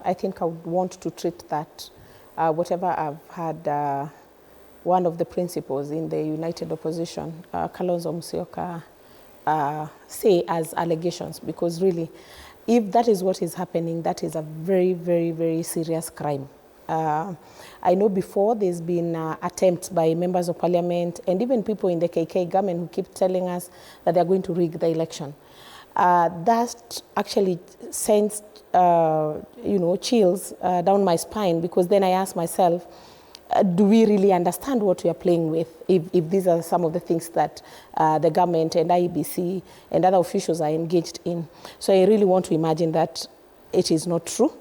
I think I would want to treat that, whatever I've had one of the principals in the United Opposition, Kalonzo say as allegations, because really, if that is what is happening, that is a very, very, very serious crime. I know before there's been attempts by members of parliament and even people in the KK government who keep telling us that they're going to rig the election. That actually sends, chills down my spine, because then I ask myself, do we really understand what we are playing with if these are some of the things that the government and IEBC and other officials are engaged in? So I really want to imagine that it is not true,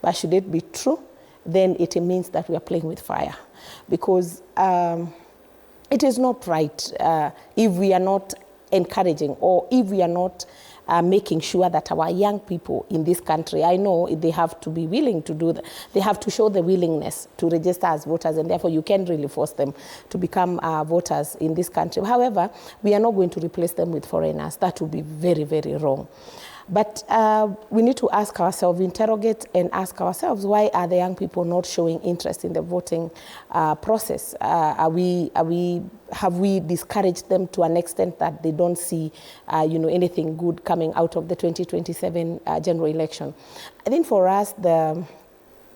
but should it be true, then it means that we are playing with fire, because it is not right if we are not encouraging, or if we are not making sure that our young people in this country, I know they have to be willing to do that. They have to show the willingness to register as voters, and therefore you can't really force them to become voters in this country. However, we are not going to replace them with foreigners. That would be very, very wrong. But we need to ask ourselves, interrogate and ask ourselves, why are the young people not showing interest in the voting process? Have we discouraged them to an extent that they don't see, anything good coming out of the 2027 general election? I think for us,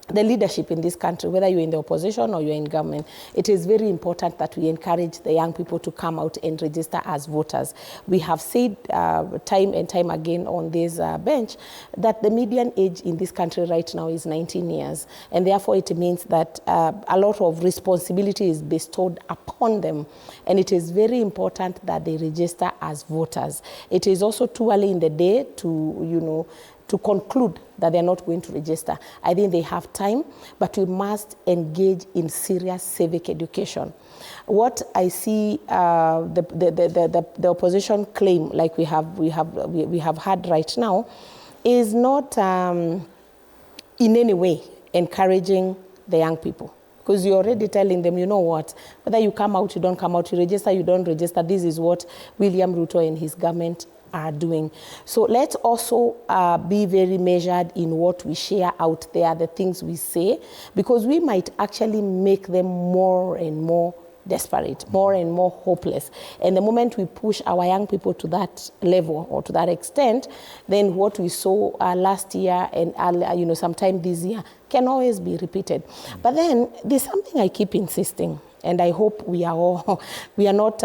the leadership in this country, whether you're in the opposition or you're in government, it is very important that we encourage the young people to come out and register as voters. We have said time and time again on this bench that the median age in this country right now is 19 years. And therefore it means that a lot of responsibility is bestowed upon them. And it is very important that they register as voters. It is also too early in the day to conclude that they're not going to register. I think they have time, but we must engage in serious civic education. What I see the opposition claim, like we have had right now, is not in any way encouraging the young people. Because you're already telling them, you know what, whether you come out, you don't come out, you register, you don't register, this is what William Ruto and his government are doing. So let's also be very measured in what we share out there, the things we say, because we might actually make them more and more desperate, more and more hopeless. And the moment we push our young people to that level or to that extent, then what we saw last year and sometime this year can always be repeated. But then there's something I keep insisting, and I hope we are not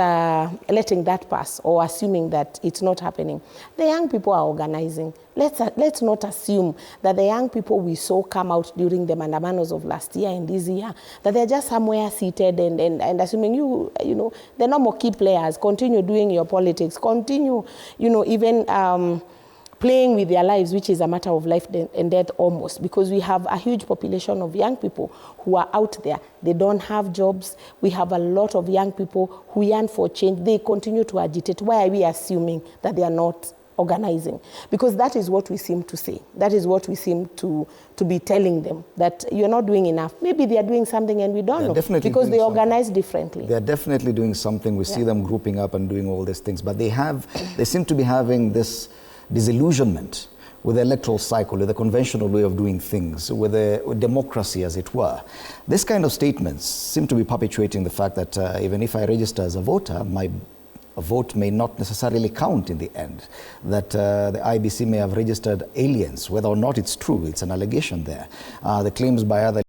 letting that pass or assuming that it's not happening. The young people are organizing. Let's not assume that the young people we saw come out during the mandamanos of last year and this year, that they're just somewhere seated and assuming the normal key players continue doing your politics, continue, even playing with their lives, which is a matter of life and death almost, because we have a huge population of young people who are out there. They don't have jobs. We have a lot of young people who yearn for change. They continue to agitate. Why are we assuming that they are not organizing? Because that is what we seem to say. That is what we seem to be telling them, that you're not doing enough. Maybe they are doing something and we don't know, because they organize differently. They're definitely doing something. We see them grouping up and doing all these things, but they seem to be having this disillusionment with the electoral cycle, with the conventional way of doing things, with the democracy, as it were. This kind of statements seem to be perpetuating the fact that even if I register as a voter, my vote may not necessarily count in the end, that the IEBC may have registered aliens. Whether or not it's true, it's an allegation there. The claims by other